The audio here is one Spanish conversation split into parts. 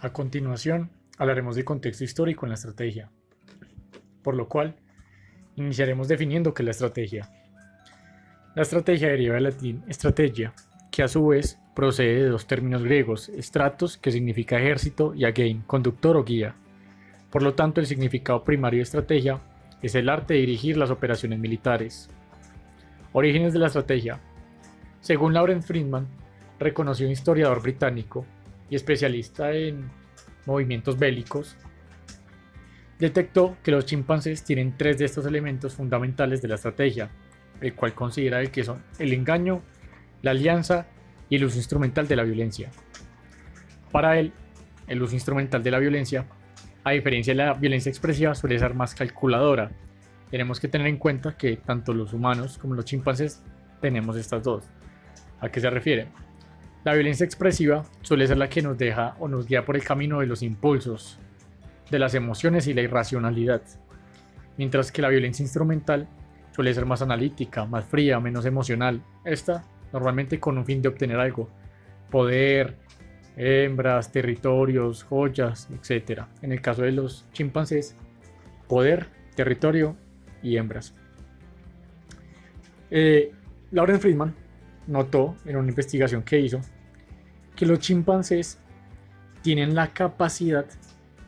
A continuación, hablaremos del contexto histórico en la estrategia, por lo cual iniciaremos definiendo qué es la estrategia. La estrategia deriva del latín strategia, que a su vez procede de dos términos griegos, stratos, que significa ejército, y agein, conductor o guía. Por lo tanto, el significado primario de estrategia es el arte de dirigir las operaciones militares. Orígenes de la estrategia. Según Lawrence Freedman, reconocido historiador británico y especialista en movimientos bélicos, detectó que los chimpancés tienen tres de estos elementos fundamentales de la estrategia, el cual considera que son el engaño, la alianza y el uso instrumental de la violencia. Para él, el uso instrumental de la violencia, a diferencia de la violencia expresiva, suele ser más calculadora. Tenemos que tener en cuenta que tanto los humanos como los chimpancés tenemos estas dos. ¿A qué se refiere? La violencia expresiva suele ser la que nos deja o nos guía por el camino de los impulsos, de las emociones y la irracionalidad, mientras que la violencia instrumental suele ser más analítica, más fría, menos emocional. Esta normalmente con un fin de obtener algo: poder, hembras, territorios, joyas, etc. En el caso de los chimpancés, poder, territorio y hembras. Lawrence Freedman notó en una investigación que hizo que los chimpancés tienen la capacidad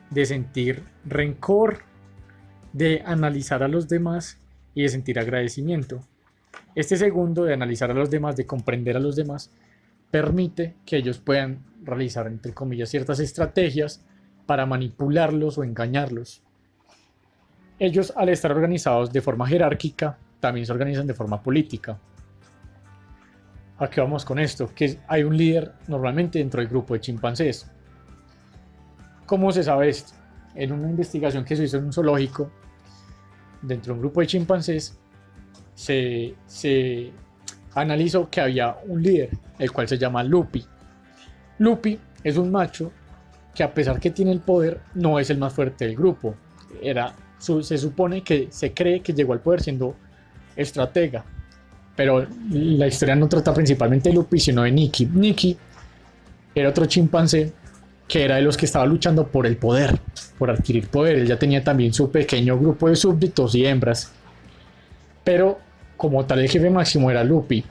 de sentir rencor, de analizar a los demás y de sentir agradecimiento. Este segundo, de analizar a los demás, de comprender a los demás, permite que ellos puedan realizar, entre comillas, ciertas estrategias para manipularlos o engañarlos. Ellos, al estar organizados de forma jerárquica, también se organizan de forma política. ¿A qué vamos con esto? Que hay un líder normalmente dentro del grupo de chimpancés. ¿Cómo se sabe esto? En una investigación que se hizo en un zoológico, dentro de un grupo de chimpancés, se analizó que había un líder, el cual se llama Lupi. Lupi es un macho que, a pesar que tiene el poder, no es el más fuerte del grupo. Se supone que se cree que llegó al poder siendo estratega. Pero la historia no trata principalmente de Lupi, sino de Nikki. Nikki era otro chimpancé que era de los que estaba luchando por el poder, por adquirir poder. Él ya tenía también su pequeño grupo de súbditos y hembras. Pero como tal, el jefe máximo era Lupi.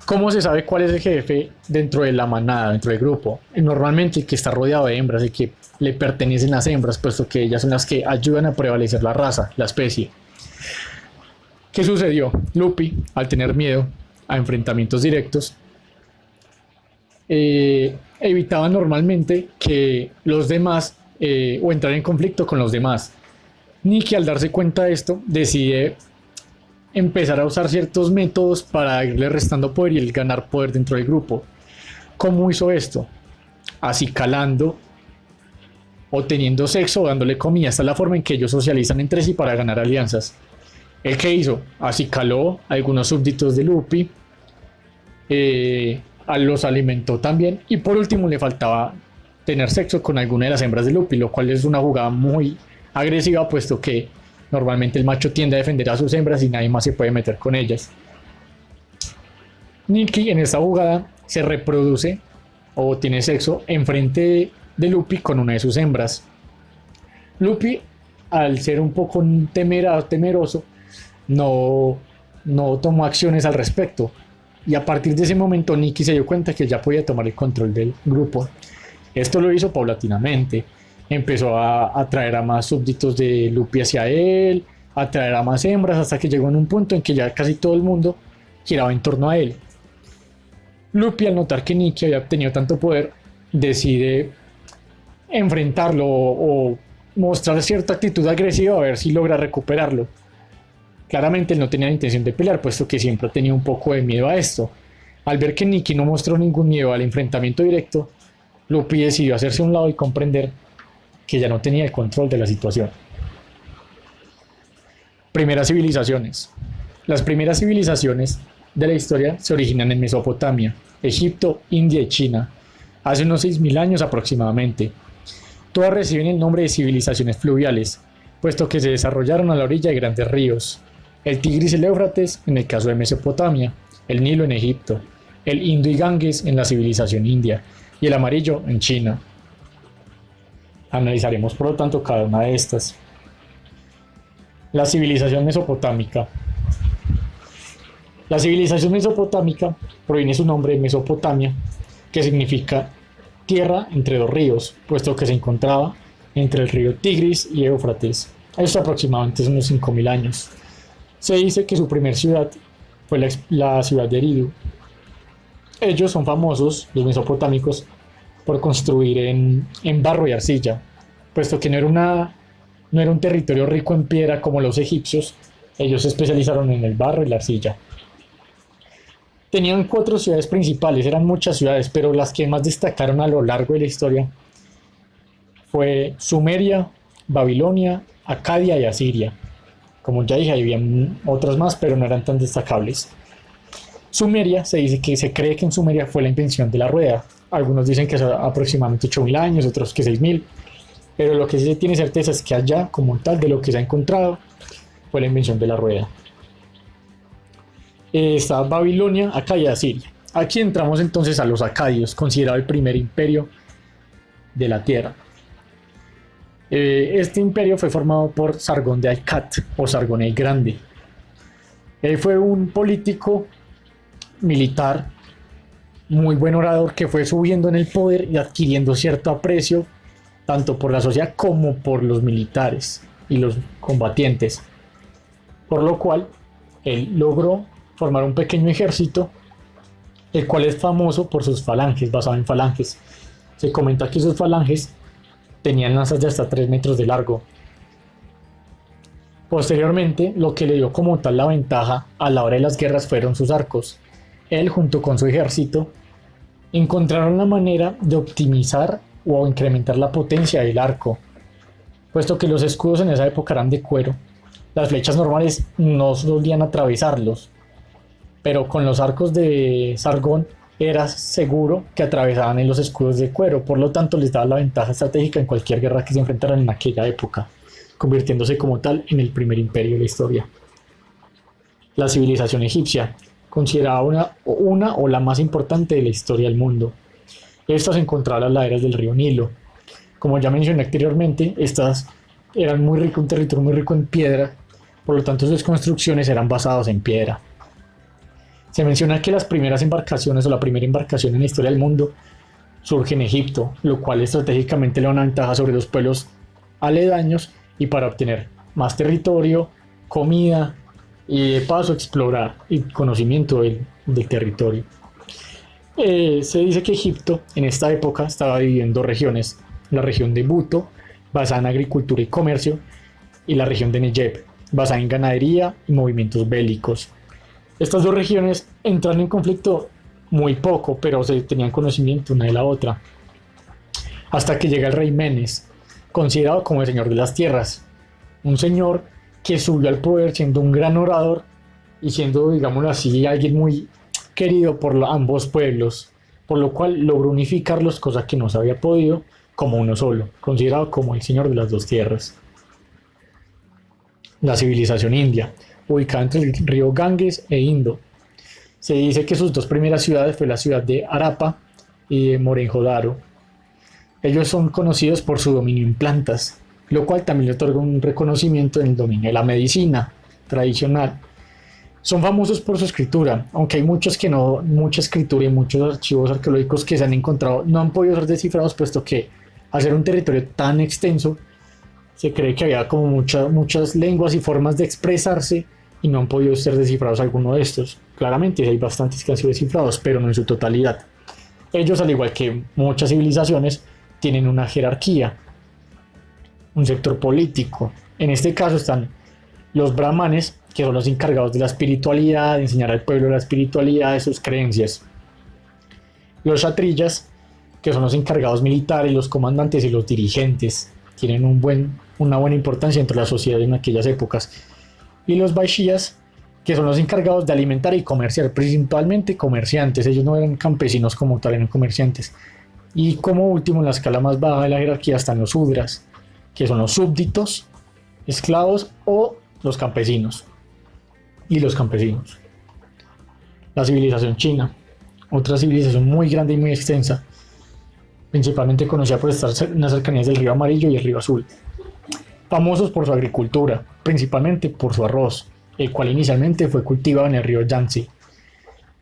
¿Cómo se sabe cuál es el jefe dentro de la manada, dentro del grupo? Normalmente el que está rodeado de hembras, el que le pertenecen las hembras, puesto que ellas son las que ayudan a prevalecer la raza, la especie. ¿Qué sucedió? Lupi, al tener miedo a enfrentamientos directos, evitaba normalmente que los demás o entrar en conflicto con los demás. Nikki, al darse cuenta de esto, decide empezar a usar ciertos métodos para irle restando poder y el ganar poder dentro del grupo. ¿Cómo hizo esto? Acicalando o teniendo sexo o dándole comida. Esta es la forma en que ellos socializan entre sí para ganar alianzas. ¿El qué hizo? Acicaló a algunos súbditos de Lupi, los alimentó también, y por último le faltaba tener sexo con alguna de las hembras de Lupi, lo cual es una jugada muy agresiva, puesto que normalmente el macho tiende a defender a sus hembras y nadie más se puede meter con ellas. Nikki en esta jugada se reproduce o tiene sexo enfrente de Lupi con una de sus hembras. Lupi, al ser un poco temeroso, no tomó acciones al respecto, y a partir de ese momento Nikki se dio cuenta que ya podía tomar el control del grupo. Esto lo hizo paulatinamente. Empezó a atraer a más súbditos de Lupi hacia él, a atraer a más hembras, hasta que llegó en un punto en que ya casi todo el mundo giraba en torno a él. Lupi, al notar que Nikki había obtenido tanto poder, decide enfrentarlo o mostrar cierta actitud agresiva a ver si logra recuperarlo. Claramente él no tenía la intención de pelear, puesto que siempre tenía un poco de miedo a esto. Al ver que Nikki no mostró ningún miedo al enfrentamiento directo, Lupi decidió hacerse a un lado y comprender que ya no tenía el control de la situación. Primeras civilizaciones. Las primeras civilizaciones de la historia se originan en Mesopotamia, Egipto, India y China, hace unos 6.000 años aproximadamente. Todas reciben el nombre de civilizaciones fluviales, puesto que se desarrollaron a la orilla de grandes ríos: el Tigris y el Éufrates en el caso de Mesopotamia, el Nilo en Egipto, el Indo y Ganges en la civilización india, y el amarillo en China. Analizaremos por lo tanto cada una de estas. La civilización mesopotámica. La civilización mesopotámica proviene de su nombre de Mesopotamia, que significa tierra entre dos ríos, puesto que se encontraba entre el río Tigris y Éufrates. Esto aproximadamente es unos 5000 años. Se dice que su primer ciudad fue la ciudad de Eridu. Ellos son famosos, los mesopotámicos, por construir en barro y arcilla, puesto que no era un territorio rico en piedra como los egipcios. Ellos se especializaron en el barro y la arcilla. Tenían 4 ciudades principales, eran muchas ciudades, pero las que más destacaron a lo largo de la historia fue Sumeria, Babilonia, Acadia y Asiria. Como ya dije, había otras más, pero no eran tan destacables. Sumeria, se cree que en Sumeria fue la invención de la rueda. Algunos dicen que es aproximadamente 8000 años, otros que 6000. Pero lo que sí se tiene certeza es que allá, como tal, de lo que se ha encontrado, fue la invención de la rueda. Está Babilonia, Acadia y Asiria. Aquí entramos entonces a los acadios, considerado el primer imperio de la tierra. Este imperio fue formado por Sargón de Akkad o Sargón el Grande. Él fue un político militar, muy buen orador, que fue subiendo en el poder y adquiriendo cierto aprecio tanto por la sociedad como por los militares y los combatientes, por lo cual él logró formar un pequeño ejército, el cual es famoso por sus falanges, basado en falanges. Se comenta que sus falanges tenían lanzas de hasta 3 metros de largo. Posteriormente, lo que le dio como tal la ventaja a la hora de las guerras fueron sus arcos. Él, junto con su ejército, encontraron la manera de optimizar o incrementar la potencia del arco, puesto que los escudos en esa época eran de cuero. Las flechas normales no solían atravesarlos, pero con los arcos de Sargón era seguro que atravesaban en los escudos de cuero, por lo tanto les daba la ventaja estratégica en cualquier guerra que se enfrentaran en aquella época, convirtiéndose como tal en el primer imperio de la historia. La civilización egipcia, considerada una o la más importante de la historia del mundo. Esta se encontraba a las laderas del río Nilo. Como ya mencioné anteriormente, estas eran un territorio muy rico en piedra, por lo tanto sus construcciones eran basadas en piedra. Se menciona que las primeras embarcaciones o la primera embarcación en la historia del mundo surge en Egipto, lo cual estratégicamente le da una ventaja sobre los pueblos aledaños y para obtener más territorio, comida y de paso explorar y conocimiento del territorio. Se dice que Egipto en esta época estaba dividido en 2 regiones, la región de Buto, basada en agricultura y comercio, y la región de Neyeb, basada en ganadería y movimientos bélicos. Estas 2 regiones entraron en conflicto muy poco, pero se tenían conocimiento una de la otra, hasta que llega el rey Menes, considerado como el señor de las tierras, un señor que subió al poder siendo un gran orador y siendo, digámoslo así, alguien muy querido por ambos pueblos, por lo cual logró unificarlos, cosa que no se había podido, como uno solo, considerado como el señor de las 2 tierras. La civilización india, ubicada entre el río Ganges e Indo. Se dice que sus 2 primeras ciudades fue la ciudad de Harappa y de Mohenjo-Daro. Ellos son conocidos por su dominio en plantas, lo cual también le otorga un reconocimiento en el dominio de la medicina tradicional. Son famosos por su escritura, aunque hay mucha escritura y muchos archivos arqueológicos que se han encontrado no han podido ser descifrados, puesto que al ser un territorio tan extenso se cree que había como muchas lenguas y formas de expresarse y no han podido ser descifrados algunos de estos. Claramente hay bastantes que han sido descifrados, pero no en su totalidad. Ellos, al igual que muchas civilizaciones, tienen una jerarquía, un sector político. En este caso están los brahmanes, que son los encargados de la espiritualidad, de enseñar al pueblo la espiritualidad de sus creencias. Los kshatriyas, que son los encargados militares, los comandantes y los dirigentes, tienen una buena importancia dentro de la sociedad en aquellas épocas. Y los vaishyas, que son los encargados de alimentar y comerciar, principalmente comerciantes. Ellos no eran campesinos como tal, eran comerciantes. Y como último, en la escala más baja de la jerarquía están los sudras, que son los súbditos, esclavos o los campesinos. Y los campesinos. La civilización china, otra civilización muy grande y muy extensa. principalmente conocida por estar en las cercanías del río Amarillo y el río Azul. Famosos por su agricultura, principalmente por su arroz, el cual inicialmente fue cultivado en el río Yangtze.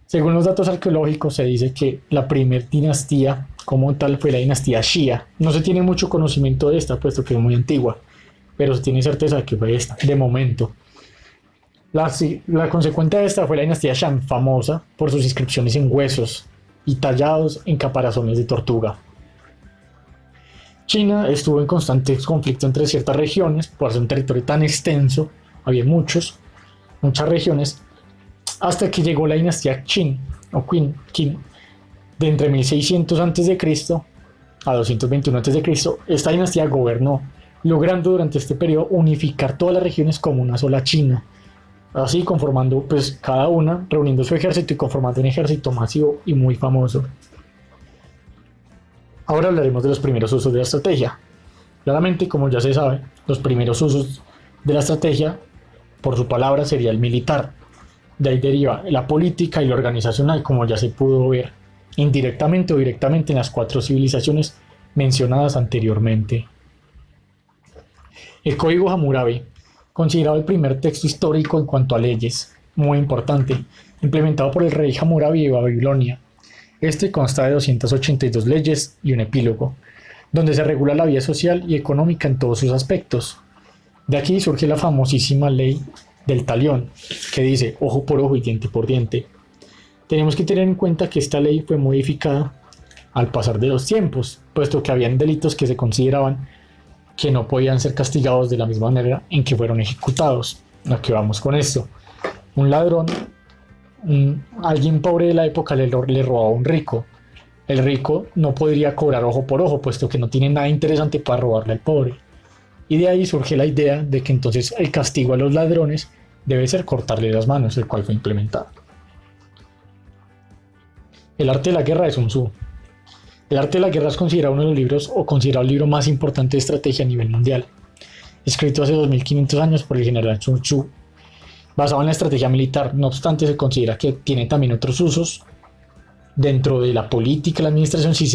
Según los datos arqueológicos, se dice que la primera dinastía como tal fue la dinastía Xia. No se tiene mucho conocimiento de esta, puesto que es muy antigua, pero se tiene certeza de que fue esta, de momento. La consecuente de esta fue la dinastía Shang, famosa por sus inscripciones en huesos y tallados en caparazones de tortuga. China estuvo en constante conflicto entre ciertas regiones, por ser un territorio tan extenso, había muchas regiones, hasta que llegó la dinastía Qin, o Qin, de entre 1600 a.C. a 221 a.C. Esta dinastía gobernó, logrando durante este periodo unificar todas las regiones como una sola China, así conformando pues cada una, reuniendo su ejército y conformando un ejército masivo y muy famoso. Ahora hablaremos de los primeros usos de la estrategia. Claramente, como ya se sabe, los primeros usos de la estrategia, por su palabra, sería el militar. De ahí deriva la política y la organizacional, como ya se pudo ver indirectamente o directamente en las 4 civilizaciones mencionadas anteriormente. El Código Hammurabi, considerado el primer texto histórico en cuanto a leyes, muy importante, implementado por el rey Hammurabi de Babilonia. Este consta de 282 leyes y un epílogo, donde se regula la vida social y económica en todos sus aspectos. De aquí surge la famosísima ley del talión, que dice ojo por ojo y diente por diente. Tenemos que tener en cuenta que esta ley fue modificada al pasar de los tiempos, puesto que habían delitos que se consideraban que no podían ser castigados de la misma manera en que fueron ejecutados. ¿A qué vamos con esto? Un ladrón, alguien pobre de la época le robaba a un rico. El rico no podría cobrar ojo por ojo, puesto que no tiene nada interesante para robarle al pobre. Y de ahí surge la idea de que entonces el castigo a los ladrones debe ser cortarle las manos, el cual fue implementado. El arte de la guerra de Sun Tzu. El arte de la guerra es considerado uno de los libros, o considerado el libro más importante de estrategia a nivel mundial. Escrito hace 2500 años por el general Sun Tzu, basado en la estrategia militar. No obstante, se considera que tiene también otros usos dentro de la política, la administración, si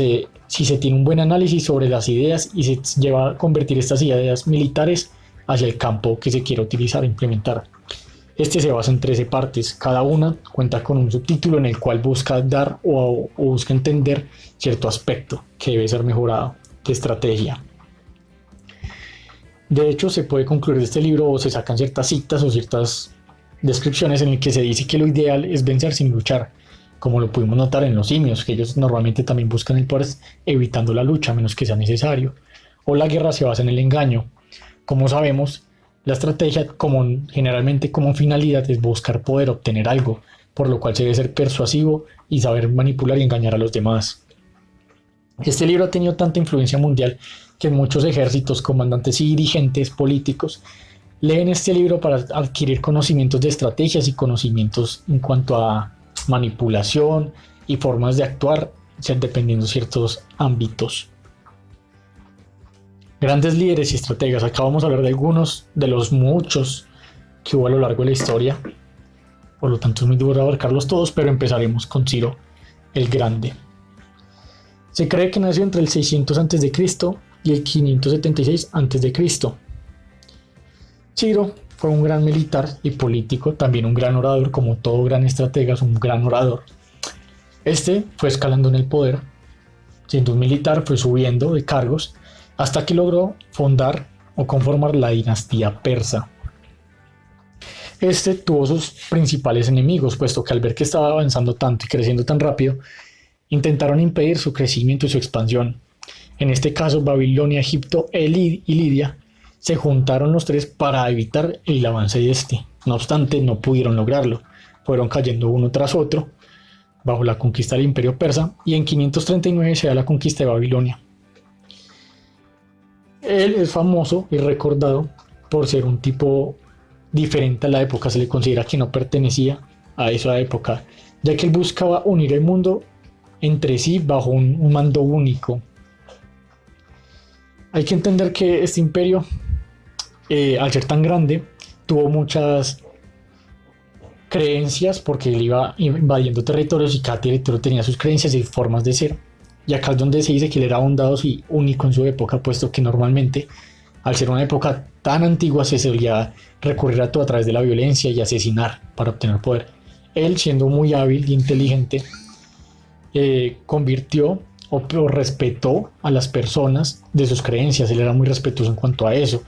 se tiene un buen análisis sobre las ideas y se lleva a convertir estas ideas militares hacia el campo que se quiere utilizar e implementar. Este se basa en 13 partes, cada una cuenta con un subtítulo en el cual busca dar o busca entender cierto aspecto que debe ser mejorado de estrategia. De hecho, se puede concluir de este libro o se sacan ciertas citas o ciertas descripciones en el que se dice que lo ideal es vencer sin luchar, como lo pudimos notar en los simios, que ellos normalmente también buscan el poder evitando la lucha a menos que sea necesario, o la guerra se basa en el engaño. Como sabemos, la estrategia generalmente como finalidad es buscar poder obtener algo, por lo cual se debe ser persuasivo y saber manipular y engañar a los demás. Este libro ha tenido tanta influencia mundial que muchos ejércitos, comandantes y dirigentes políticos leen este libro para adquirir conocimientos de estrategias y conocimientos en cuanto a manipulación y formas de actuar dependiendo de ciertos ámbitos. Grandes líderes y estrategas. Acá vamos a hablar de algunos de los muchos que hubo a lo largo de la historia. Por lo tanto es muy duro abarcarlos todos, pero empezaremos con Ciro el Grande. Se cree que nació entre el 600 a.C. y el 576 a.C. Ciro fue un gran militar y político, también un gran orador, como todo gran estratega es un gran orador. Este fue escalando en el poder, siendo un militar fue subiendo de cargos hasta que logró fundar o conformar la dinastía persa. Este tuvo sus principales enemigos, puesto que al ver que estaba avanzando tanto y creciendo tan rápido, intentaron impedir su crecimiento y su expansión. En este caso, Babilonia, Egipto y Lidia se juntaron los tres para evitar el avance de este. No obstante, no pudieron lograrlo. Fueron cayendo uno tras otro bajo la conquista del Imperio Persa y en 539 se da la conquista de Babilonia. Él es famoso y recordado por ser un tipo diferente a la época. Se le considera que no pertenecía a esa época, ya que él buscaba unir el mundo entre sí bajo un mando único. Hay que entender que este imperio, al ser tan grande, tuvo muchas creencias porque él iba invadiendo territorios y cada territorio tenía sus creencias y formas de ser. Y acá es donde se dice que él era bondadoso y único en su época, puesto que normalmente, al ser una época tan antigua, se solía recurrir a todo a través de la violencia y asesinar para obtener poder. Él, siendo muy hábil e inteligente, convirtió o respetó a las personas de sus creencias. Él era muy respetuoso en cuanto a eso.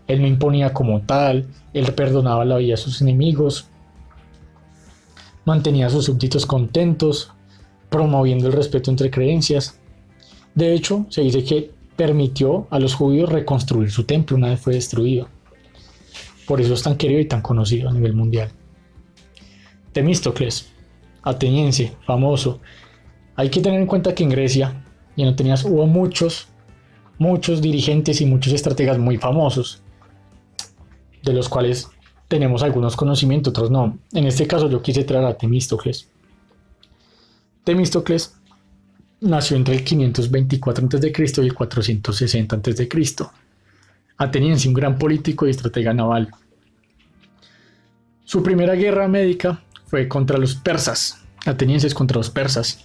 Él no imponía como tal, él perdonaba la vida a sus enemigos, mantenía a sus súbditos contentos, promoviendo el respeto entre creencias. De hecho, se dice que permitió a los judíos reconstruir su templo una vez fue destruido. Por eso es tan querido y tan conocido a nivel mundial. Temístocles, ateniense, famoso. Hay que tener en cuenta que en Grecia y en Atenas hubo muchos dirigentes y muchos estrategas muy famosos, de los cuales tenemos algunos conocimientos, otros no. En este caso yo quise traer a Temístocles. Temístocles nació entre el 524 a.C. y el 460 a.C. Ateniense, un gran político y estratega naval. Su primera guerra médica fue contra los persas, atenienses contra los persas.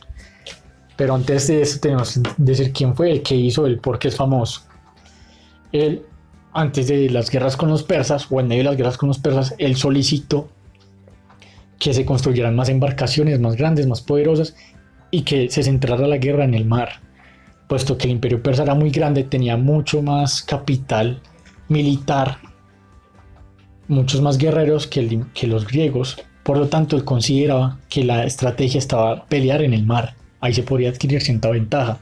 Pero antes de eso tenemos que decir quién fue, qué hizo, el por qué es famoso. Él, antes de las guerras con los persas, o en medio de las guerras con los persas, él solicitó que se construyeran más embarcaciones más grandes, más poderosas, y que se centrara la guerra en el mar, puesto que el imperio persa era muy grande, tenía mucho más capital militar, muchos más guerreros que los griegos. Por lo tanto, él consideraba que la estrategia estaba pelear en el mar. Ahí se podría adquirir cierta ventaja.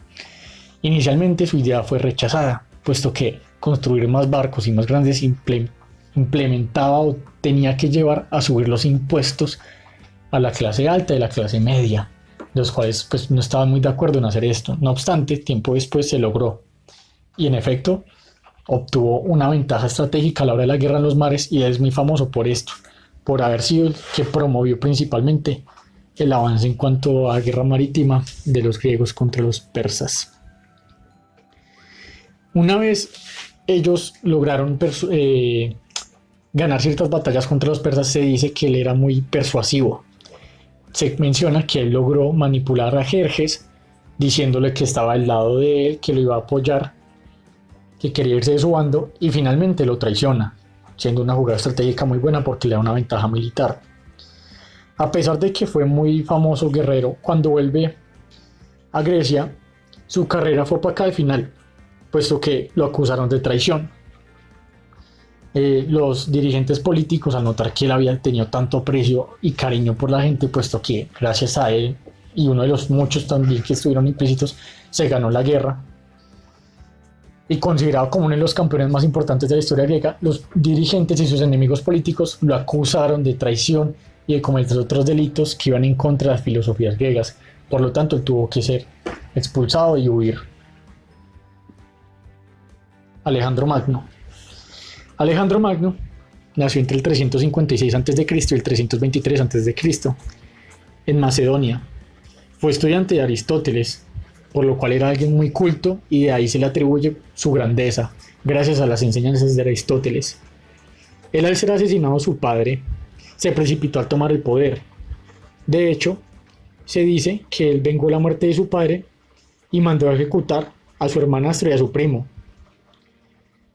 Inicialmente su idea fue rechazada, puesto que construir más barcos y más grandes implementaba o tenía que llevar a subir los impuestos a la clase alta y la clase media, los cuales pues no estaban muy de acuerdo en hacer esto. No obstante, tiempo después se logró, y en efecto obtuvo una ventaja estratégica a la hora de la guerra en los mares, y es muy famoso por esto, por haber sido el que promovió principalmente el avance en cuanto a guerra marítima de los griegos contra los persas. Una vez ellos lograron ganar ciertas batallas contra los persas, se dice que él era muy persuasivo. Se menciona que él logró manipular a Jerjes, diciéndole que estaba al lado de él, que lo iba a apoyar, que quería irse de su bando, y finalmente lo traiciona, siendo una jugada estratégica muy buena porque le da una ventaja militar. A pesar de que fue muy famoso guerrero, cuando vuelve a Grecia, su carrera fue opacada al final, puesto que lo acusaron de traición. Los dirigentes políticos, al notar que él había tenido tanto aprecio y cariño por la gente, puesto que gracias a él y uno de los muchos también que estuvieron implícitos, se ganó la guerra, y considerado como uno de los campeones más importantes de la historia griega, los dirigentes y sus enemigos políticos lo acusaron de traición y de cometer otros delitos que iban en contra de las filosofías griegas. Por lo tanto, él tuvo que ser expulsado y huir. Alejandro Magno. Alejandro Magno nació entre el 356 a.C. y el 323 a.C. en Macedonia. Fue estudiante de Aristóteles, por lo cual era alguien muy culto, y de ahí se le atribuye su grandeza, gracias a las enseñanzas de Aristóteles. Él, al ser asesinado su padre, se precipitó a tomar el poder. De hecho, se dice que él vengó la muerte de su padre y mandó a ejecutar a su hermanastro y a su primo,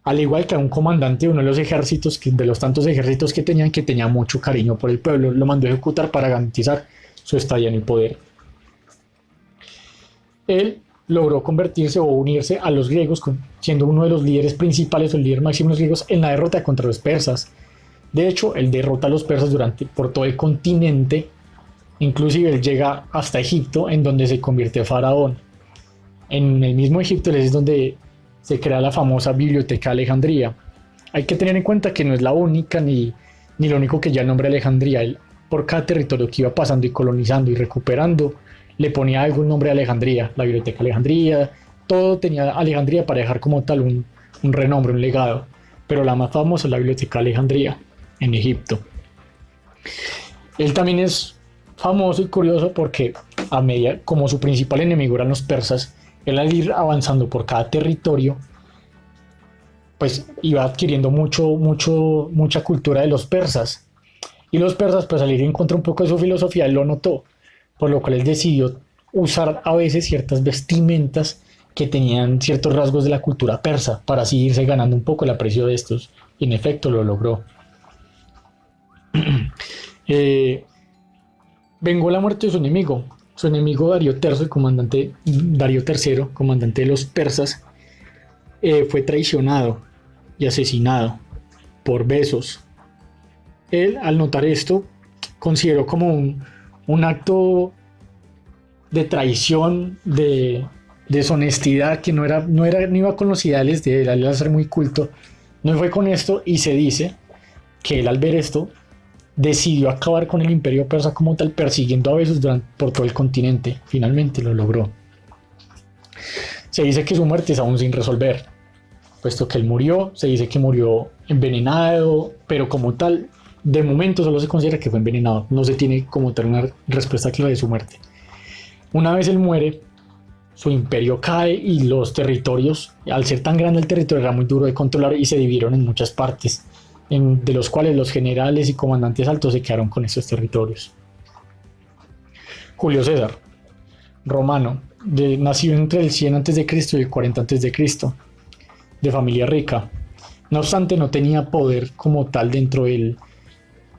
al igual que a un comandante de uno de los ejércitos, de los tantos ejércitos que tenía mucho cariño por el pueblo. Lo mandó a ejecutar para garantizar su estadía en el poder. Él logró convertirse o unirse a los griegos, siendo uno de los líderes principales o el líder máximo de los griegos en la derrota contra los persas. De hecho, él derrota a los persas por todo el continente. Inclusive él llega hasta Egipto, en donde se convierte en faraón. En el mismo Egipto es donde se crea la famosa Biblioteca de Alejandría. Hay que tener en cuenta que no es la única ni lo único que ya el nombre Alejandría. Él, por cada territorio que iba pasando y colonizando y recuperando, le ponía algún nombre a Alejandría. La Biblioteca de Alejandría, todo tenía Alejandría para dejar como tal un renombre, un legado. Pero la más famosa es la Biblioteca de Alejandría, en Egipto. Él también es famoso y curioso porque, a medida, como su principal enemigo eran los persas, él, al ir avanzando por cada territorio, pues iba adquiriendo mucha cultura de los persas. Y los persas, pues al ir en contra un poco de su filosofía, él lo notó, por lo cual él decidió usar a veces ciertas vestimentas que tenían ciertos rasgos de la cultura persa para así irse ganando un poco el aprecio de estos. Y en efecto lo logró. eh, Vengó la muerte de su enemigo. Su enemigo Darío III, comandante de los persas, fue traicionado y asesinado por Besos. Él, al notar esto, consideró como un acto de traición, de deshonestidad, que no iba con los ideales de él, al ser muy culto. No fue con esto, y se dice que él, al ver esto, decidió acabar con el imperio persa como tal, persiguiendo a Besos por todo el continente. Finalmente lo logró. Se dice que su muerte es aún sin resolver, puesto que él murió. Se dice que murió envenenado, pero como tal, de momento solo se considera que fue envenenado. No se tiene como tal una respuesta clara de su muerte. Una vez él muere, su imperio cae y los territorios, al ser tan grande el territorio, era muy duro de controlar y se dividieron en muchas partes, de los cuales los generales y comandantes altos se quedaron con estos territorios. Julio César, romano, nació entre el 100 a.C. y el 40 a.C., de familia rica. No obstante, no tenía poder como tal dentro del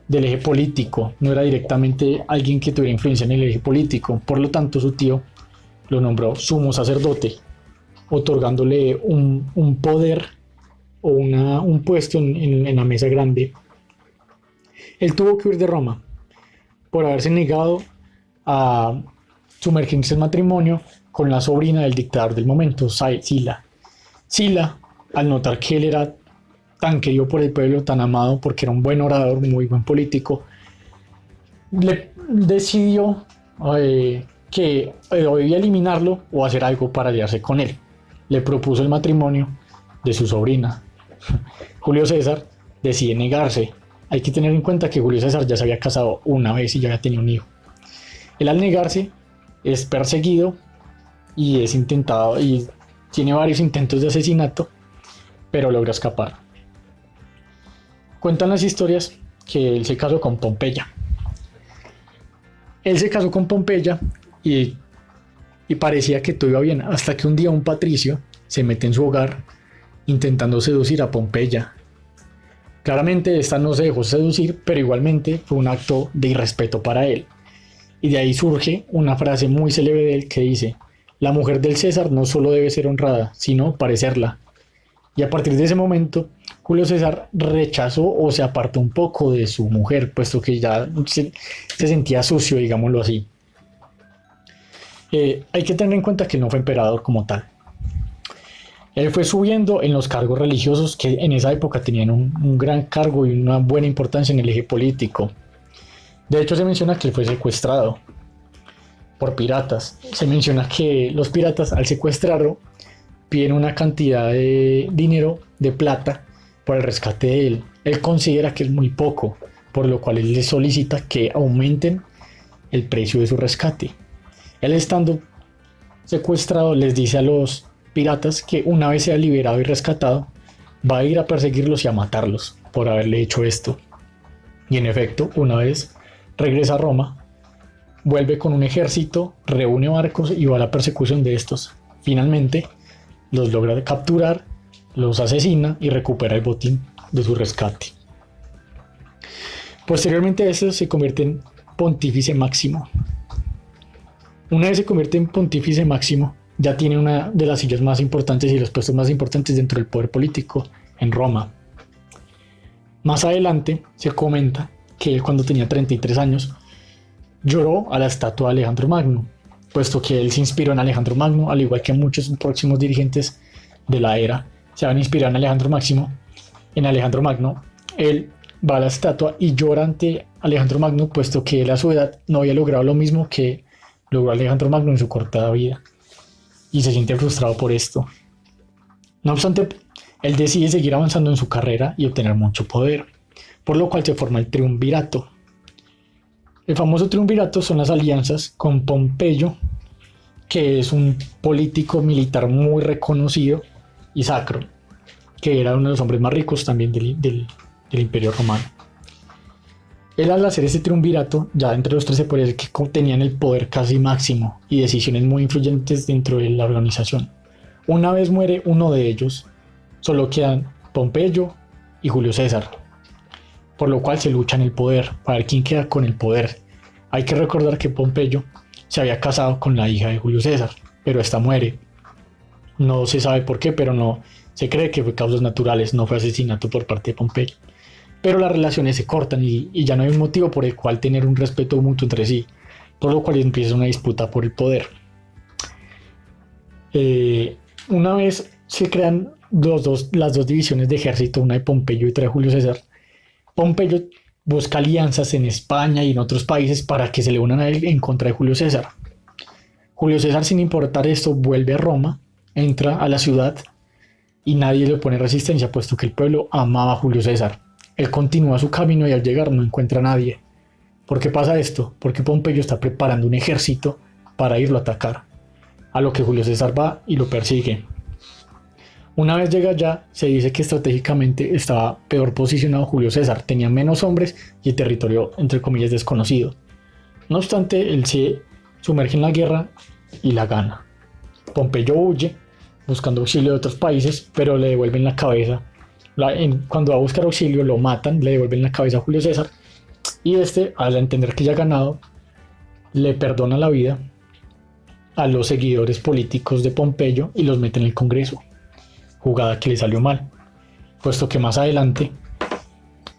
eje político, no era directamente alguien que tuviera influencia en el eje político. Por lo tanto, su tío lo nombró sumo sacerdote, otorgándole un poder o un puesto en la mesa grande. Él tuvo que huir de Roma por haberse negado a sumergirse en matrimonio con la sobrina del dictador del momento, Sila. Sila, al notar que él era tan querido por el pueblo, tan amado, porque era un buen orador, muy buen político, le decidió que debía eliminarlo o hacer algo para aliarse con él. Le propuso el matrimonio de su sobrina. Julio César decide negarse. Hay que tener en cuenta que Julio César ya se había casado una vez y ya había tenido un hijo. Él, al negarse, es perseguido y es intentado, y tiene varios intentos de asesinato, pero logra escapar. Cuentan las historias que él se casó con Pompeya. Él se casó con Pompeya y parecía que todo iba bien, hasta que un día un patricio se mete en su hogar intentando seducir a Pompeya. Claramente esta no se dejó seducir, pero igualmente fue un acto de irrespeto para él. Y de ahí surge una frase muy célebre de él que dice: la mujer del César no solo debe ser honrada, sino parecerla. Y a partir de ese momento, Julio César rechazó o se apartó un poco de su mujer, puesto que ya se sentía sucio, digámoslo así. Hay que tener en cuenta que él no fue emperador como tal. Él fue subiendo en los cargos religiosos, que en esa época tenían un gran cargo y una buena importancia en el eje político. De hecho, se menciona que él fue secuestrado por piratas. Se menciona que los piratas, al secuestrarlo, piden una cantidad de dinero, de plata, por el rescate de él. Él considera que es muy poco, por lo cual él les solicita que aumenten el precio de su rescate. Él, estando secuestrado, les dice a los piratas que una vez sea liberado y rescatado, va a ir a perseguirlos y a matarlos por haberle hecho esto. Y en efecto, una vez regresa a Roma, vuelve con un ejército, reúne barcos y va a la persecución de estos. Finalmente, los logra capturar, los asesina y recupera el botín de su rescate. Posteriormente a eso se convierte en pontífice máximo. Una vez se convierte en pontífice máximo, ya tiene una de las sillas más importantes y los puestos más importantes dentro del poder político en Roma. Más adelante se comenta que él, cuando tenía 33 años, lloró a la estatua de Alejandro Magno, puesto que él se inspiró en Alejandro Magno, al igual que muchos próximos dirigentes de la era se van a inspirar en Alejandro Magno. Él va a la estatua y llora ante Alejandro Magno, puesto que él a su edad no había logrado lo mismo que logró Alejandro Magno en su cortada vida, y se siente frustrado por esto. No obstante, él decide seguir avanzando en su carrera y obtener mucho poder, por lo cual se forma el triunvirato. El famoso triunvirato son las alianzas con Pompeyo, que es un político militar muy reconocido, y Sacro, que era uno de los hombres más ricos también del Imperio Romano. Él al hacer ese triunvirato, ya entre los tres se puede decir que tenían el poder casi máximo y decisiones muy influyentes dentro de la organización. Una vez muere uno de ellos, solo quedan Pompeyo y Julio César, por lo cual se luchan el poder, para ver quién queda con el poder. Hay que recordar que Pompeyo se había casado con la hija de Julio César, pero esta muere. No se sabe por qué, pero no se cree que fue causas naturales, no fue asesinato por parte de Pompeyo. Pero las relaciones se cortan y ya no hay un motivo por el cual tener un respeto mutuo entre sí, por lo cual empieza una disputa por el poder. Una vez se crean las dos divisiones de ejército, una de Pompeyo y otra de Julio César, Pompeyo busca alianzas en España y en otros países para que se le unan a él en contra de Julio César. Julio César, sin importar esto, vuelve a Roma, entra a la ciudad y nadie le pone resistencia, puesto que el pueblo amaba a Julio César. Él continúa su camino y al llegar no encuentra a nadie. ¿Por qué pasa esto? Porque Pompeyo está preparando un ejército para irlo a atacar, a lo que Julio César va y lo persigue. Una vez llega allá, se dice que estratégicamente estaba peor posicionado Julio César, tenía menos hombres y el territorio, entre comillas, desconocido. No obstante, él se sumerge en la guerra y la gana. Pompeyo huye, buscando auxilio de otros países, pero le devuelven la cabeza. Cuando va a buscar auxilio, lo matan, le devuelven la cabeza a Julio César, y al entender que ya ha ganado, le perdona la vida a los seguidores políticos de Pompeyo y los mete en el Congreso. Jugada que le salió mal, puesto que más adelante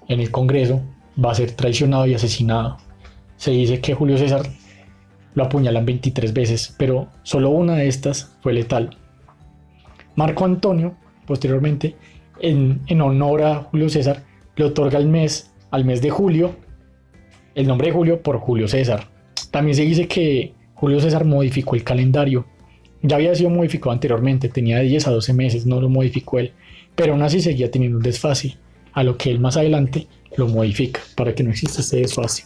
en el Congreso va a ser traicionado y asesinado. Se dice que Julio César lo apuñalan 23 veces, pero solo una de estas fue letal. Marco Antonio, posteriormente, en honor a Julio César, le otorga al mes de julio el nombre de Julio por Julio César. También se dice que Julio César modificó el calendario. Ya había sido modificado anteriormente, tenía de 10 a 12 meses, no lo modificó él, pero aún así seguía teniendo un desfase, a lo que él más adelante lo modifica para que no exista ese desfase.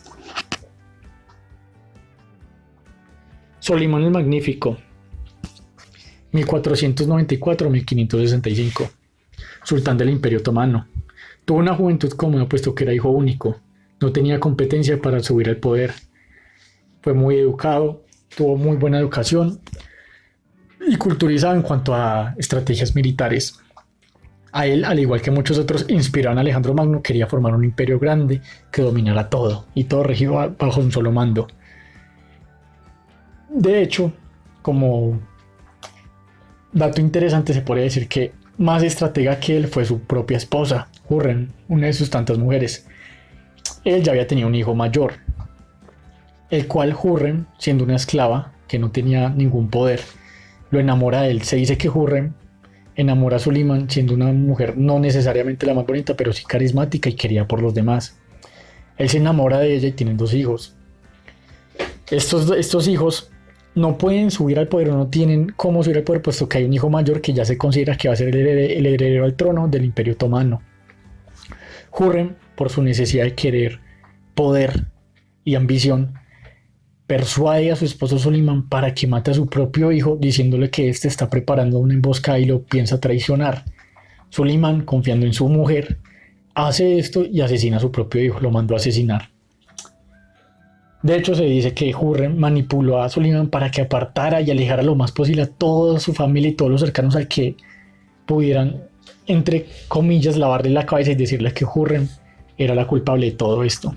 Solimán el Magnífico, 1494-1565, sultán del Imperio Otomano. Tuvo una juventud cómoda puesto que era hijo único, no tenía competencia para subir al poder. Fue muy educado, tuvo muy buena educación y culturizado en cuanto a estrategias militares. A él, al igual que muchos otros, inspiraron a Alejandro Magno, quería formar un imperio grande que dominara todo y todo regido bajo un solo mando. De hecho, como dato interesante, se podría decir que más estratega que él fue su propia esposa, Hurrem, una de sus tantas mujeres. Él ya había tenido un hijo mayor, el cual Hurrem, siendo una esclava que no tenía ningún poder, lo enamora de él. Se dice que Hurrem enamora a Solimán siendo una mujer no necesariamente la más bonita, pero sí carismática y querida por los demás. Él se enamora de ella y tienen 2 hijos. Estos hijos no pueden subir al poder o no tienen cómo subir al poder, puesto que hay un hijo mayor que ya se considera que va a ser el heredero al trono del Imperio Otomano. Hurrem, por su necesidad de querer poder y ambición, persuade a su esposo Solimán para que mate a su propio hijo, diciéndole que éste está preparando una emboscada y lo piensa traicionar. Solimán, confiando en su mujer, hace esto y asesina a su propio hijo, lo mandó a asesinar. De hecho, se dice que Hurrem manipuló a Solimán para que apartara y alejara lo más posible a toda su familia y todos los cercanos al que pudieran, entre comillas, lavarle la cabeza y decirle que Hurrem era la culpable de todo esto.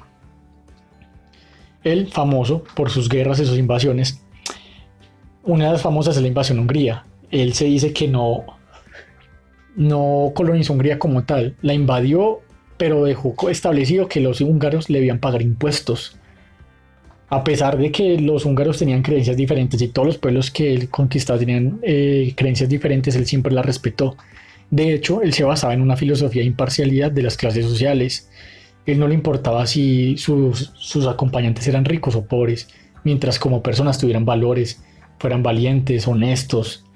Él, famoso por sus guerras y sus invasiones, una de las famosas es la invasión a Hungría. Él se dice que no colonizó Hungría como tal, la invadió, pero dejó establecido que los húngaros le debían pagar impuestos. A pesar de que los húngaros tenían creencias diferentes y todos los pueblos que él conquistaba tenían creencias diferentes, él siempre las respetó. De hecho, él se basaba en una filosofía de imparcialidad de las clases sociales. Él no le importaba si sus acompañantes eran ricos o pobres, mientras como personas tuvieran valores, fueran valientes, honestos,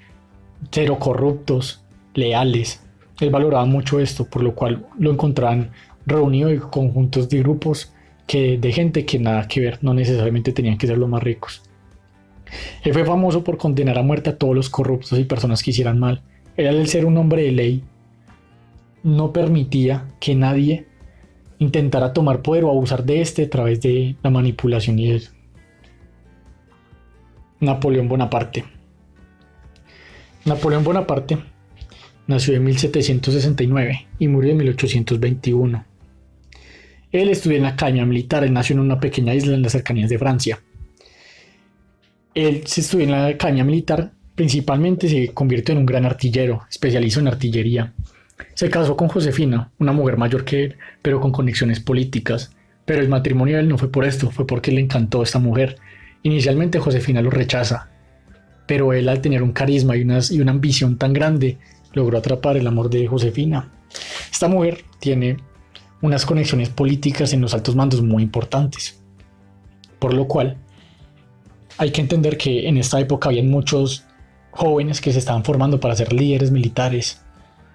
cero corruptos, leales. Él valoraba mucho esto, por lo cual lo encontraban reunido en conjuntos de grupos de gente que nada que ver, no necesariamente tenían que ser los más ricos. Él fue famoso por condenar a muerte a todos los corruptos y personas que hicieran mal. Él, al ser un hombre de ley, no permitía que nadie intentara tomar poder o abusar de este a través de la manipulación y eso. Napoleón Bonaparte. Napoleón Bonaparte nació en 1769 y murió en 1821. Él estudió en la academia militar, él nació en una pequeña isla en las cercanías de Francia. Él se estudió en la academia militar, principalmente se convirtió en un gran artillero, especializó en artillería. Se casó con Josefina, una mujer mayor que él, pero con conexiones políticas. Pero el matrimonio de él no fue por esto, fue porque le encantó esta mujer. Inicialmente Josefina lo rechaza, pero él, al tener un carisma y una ambición tan grande, logró atrapar el amor de Josefina. Esta mujer tiene unas conexiones políticas en los altos mandos muy importantes, por lo cual hay que entender que en esta época habían muchos jóvenes que se estaban formando para ser líderes militares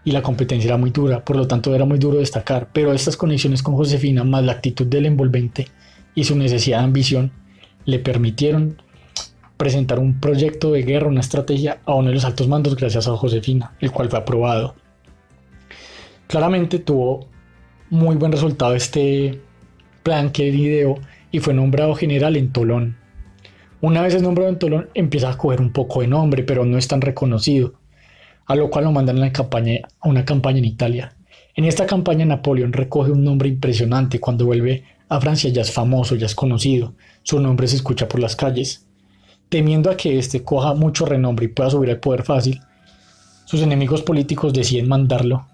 y la competencia era muy dura, por lo tanto era muy duro destacar, pero estas conexiones con Josefina más la actitud del envolvente y su necesidad de ambición le permitieron presentar un proyecto de guerra, una estrategia a uno de los altos mandos gracias a Josefina, el cual fue aprobado. Claramente tuvo muy buen resultado este plan que él ideó y fue nombrado general en Tolón. Una vez es nombrado en Tolón, empieza a coger un poco de nombre, pero no es tan reconocido, a lo cual lo mandan a una campaña en Italia. En esta campaña Napoleón recoge un nombre impresionante. Cuando vuelve a Francia ya es famoso, ya es conocido, su nombre se escucha por las calles. Temiendo a que este coja mucho renombre y pueda subir al poder fácil, sus enemigos políticos deciden mandarlo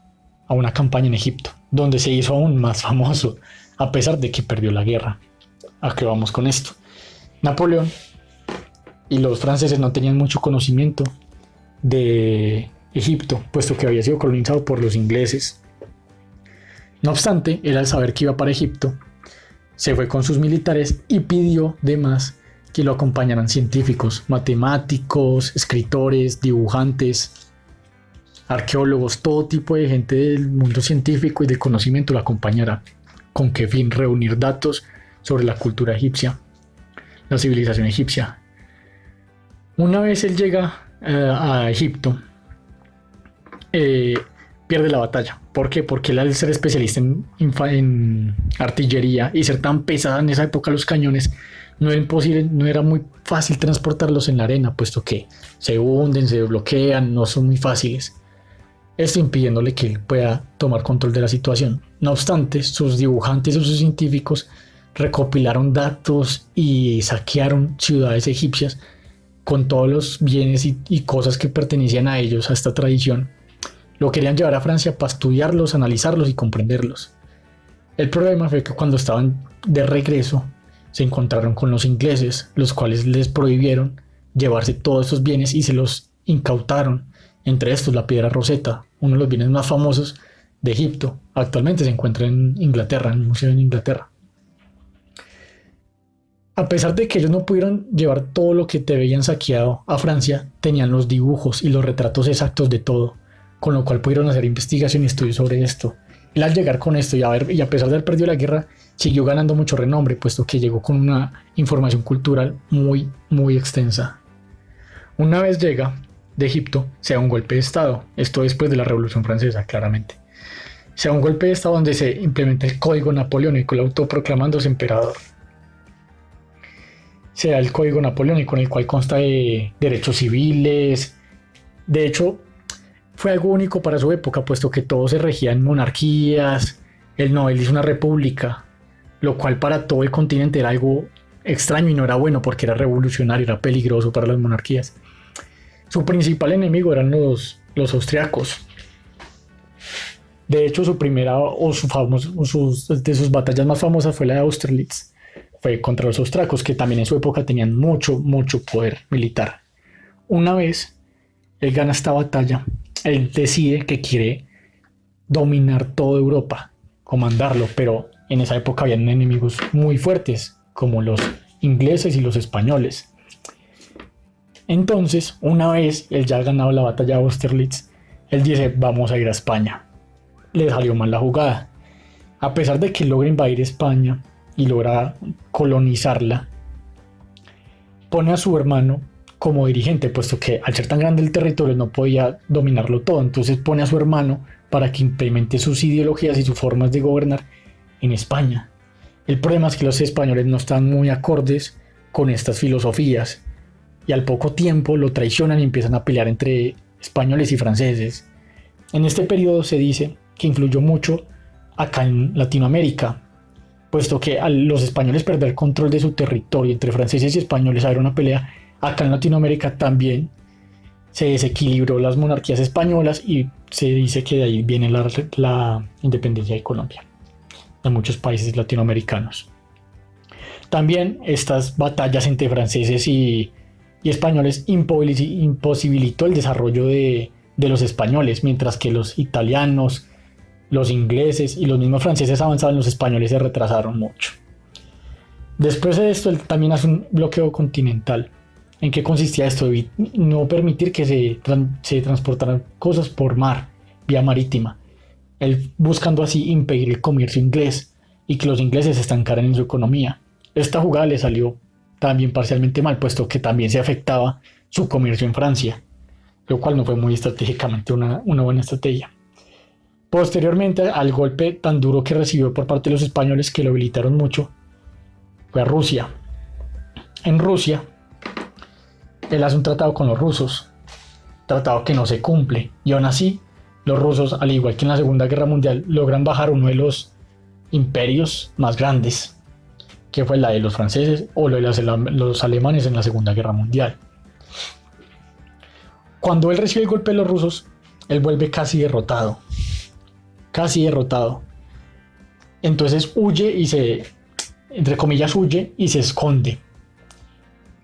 a una campaña en Egipto, donde se hizo aún más famoso, a pesar de que perdió la guerra. ¿A qué vamos con esto? Napoleón y los franceses no tenían mucho conocimiento de Egipto, puesto que había sido colonizado por los ingleses. No obstante, él, al saber que iba para Egipto, se fue con sus militares y pidió de más que lo acompañaran científicos, matemáticos, escritores, dibujantes, arqueólogos, todo tipo de gente del mundo científico y de conocimiento lo acompañara. ¿Con qué fin? Reunir datos sobre la cultura egipcia, la civilización egipcia. Una vez él llega a Egipto, pierde la batalla. ¿Por qué? Porque él, al ser especialista en artillería y ser tan pesada en esa época los cañones, no era imposible, no era muy fácil transportarlos en la arena, puesto que se hunden, se bloquean, no son muy fáciles. Esto impidiéndole que él pueda tomar control de la situación. No obstante, sus dibujantes y sus científicos recopilaron datos y saquearon ciudades egipcias con todos los bienes y cosas que pertenecían a ellos, a esta tradición. Lo querían llevar a Francia para estudiarlos, analizarlos y comprenderlos. El problema fue que cuando estaban de regreso se encontraron con los ingleses, los cuales les prohibieron llevarse todos esos bienes y se los incautaron. Entre estos la piedra Rosetta, uno de los bienes más famosos de Egipto. Actualmente se encuentra en Inglaterra, en un museo en Inglaterra. A pesar de que ellos no pudieron llevar todo lo que te habían saqueado a Francia, tenían los dibujos y los retratos exactos de todo, con lo cual pudieron hacer investigación y estudios sobre esto. Él, al llegar con esto y a pesar de haber perdido la guerra, siguió ganando mucho renombre, puesto que llegó con una información cultural muy, muy extensa. Una vez llega de Egipto, se da un golpe de estado, esto después de la Revolución Francesa, claramente. Se da un golpe de estado donde se implementa el Código Napoleónico, el autoproclamándose emperador. Se da el Código Napoleónico, en el cual consta de derechos civiles. De hecho, fue algo único para su época, puesto que todo se regía en monarquías. Él hizo una república, lo cual para todo el continente era algo extraño y no era bueno, porque era revolucionario, era peligroso para las monarquías. Su principal enemigo eran los austriacos. De hecho, su primera de sus batallas más famosas fue la de Austerlitz. Fue contra los austriacos, que también en su época tenían mucho, mucho poder militar. Una vez él gana esta batalla, él decide que quiere dominar toda Europa, comandarlo, pero en esa época habían enemigos muy fuertes, como los ingleses y los españoles. Entonces, una vez él ya ha ganado la batalla de Austerlitz, él dice: vamos a ir a España. Le salió mal la jugada. A pesar de que logra invadir España y logra colonizarla, pone a su hermano como dirigente, puesto que al ser tan grande el territorio no podía dominarlo todo. Entonces pone a su hermano para que implemente sus ideologías y sus formas de gobernar en España. El problema es que los españoles no están muy acordes con estas filosofías y al poco tiempo lo traicionan y empiezan a pelear entre españoles y franceses. En este periodo se dice que influyó mucho acá en Latinoamérica, puesto que al los españoles perder control de su territorio entre franceses y españoles, haber una pelea, acá en Latinoamérica también se desequilibró las monarquías españolas y se dice que de ahí viene la independencia de Colombia, de muchos países latinoamericanos. También estas batallas entre franceses y españoles imposibilitó el desarrollo de los españoles, mientras que los italianos, los ingleses y los mismos franceses avanzaban, los españoles se retrasaron mucho. Después de esto, él también hace un bloqueo continental. ¿En qué consistía esto? No permitir que se transportaran cosas por mar, vía marítima. Él buscando así impedir el comercio inglés y que los ingleses se estancaran en su economía. Esta jugada le salió también parcialmente mal, puesto que también se afectaba su comercio en Francia, lo cual no fue muy estratégicamente una buena estrategia. Posteriormente al golpe tan duro que recibió por parte de los españoles, que lo debilitaron mucho, fue a Rusia. En Rusia, él hace un tratado con los rusos, tratado que no se cumple, y aún así los rusos, al igual que en la Segunda Guerra Mundial, logran bajar uno de los imperios más grandes, que fue la de los franceses o la de los alemanes en la Segunda Guerra Mundial. Cuando él recibe el golpe de los rusos, él vuelve casi derrotado. Entonces huye y entre comillas huye y se esconde.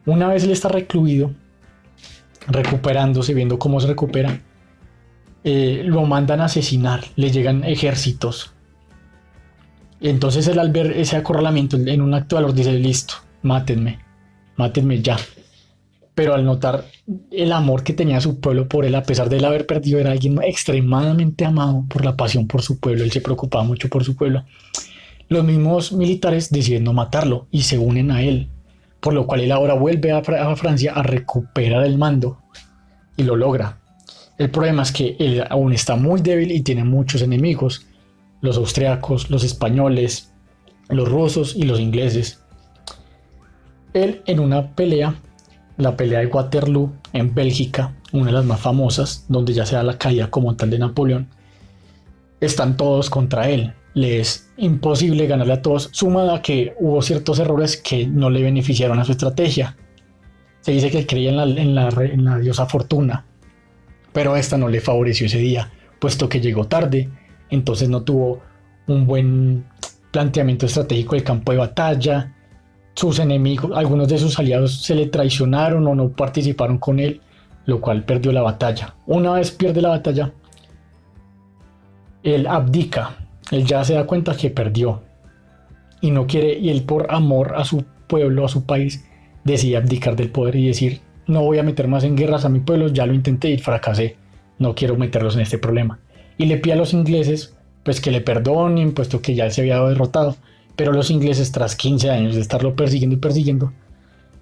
Una vez él está recluido, recuperándose, viendo cómo se recupera, lo mandan a asesinar, le llegan ejércitos. Entonces él, al ver ese acorralamiento, en un acto de valor dice: listo, mátenme ya. Pero al notar el amor que tenía su pueblo por él, a pesar de él haber perdido, era alguien extremadamente amado por la pasión por su pueblo, él se preocupaba mucho por su pueblo. Los mismos militares deciden no matarlo y se unen a él, por lo cual él ahora vuelve a Francia a recuperar el mando y lo logra. El problema es que él aún está muy débil y tiene muchos enemigos: los austriacos, los españoles, los rusos y los ingleses. Él, en una pelea, la pelea de Waterloo en Bélgica, una de las más famosas, donde ya se da la caída como tal de Napoleón, están todos contra él. Le es imposible ganarle a todos, sumado a que hubo ciertos errores que no le beneficiaron a su estrategia. Se dice que él creía en la diosa Fortuna, pero esta no le favoreció ese día, puesto que llegó tarde, entonces no tuvo un buen planteamiento estratégico del campo de batalla. Sus enemigos, algunos de sus aliados, se le traicionaron o no participaron con él, lo cual perdió la batalla. Una vez pierde la batalla, él abdica. Él ya se da cuenta que perdió y no quiere, y él, por amor a su pueblo, a su país, decide abdicar del poder y decir: no voy a meter más en guerras a mi pueblo, ya lo intenté y fracasé, no quiero meterlos en este problema. Y le pide a los ingleses pues que le perdonen, puesto que ya él se había derrotado. Pero los ingleses, tras 15 años de estarlo persiguiendo,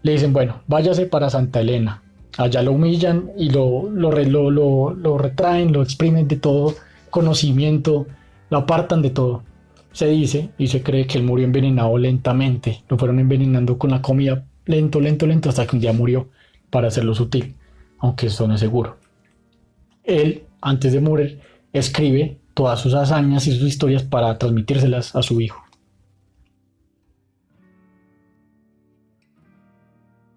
le dicen: bueno, váyase para Santa Elena. Allá lo humillan y lo retraen, lo exprimen de todo conocimiento, lo apartan de todo. Se dice y se cree que él murió envenenado lentamente. Lo fueron envenenando con la comida, lento, hasta que un día murió, para hacerlo sutil, aunque esto no es seguro. Él, antes de morir, escribe todas sus hazañas y sus historias para transmitírselas a su hijo.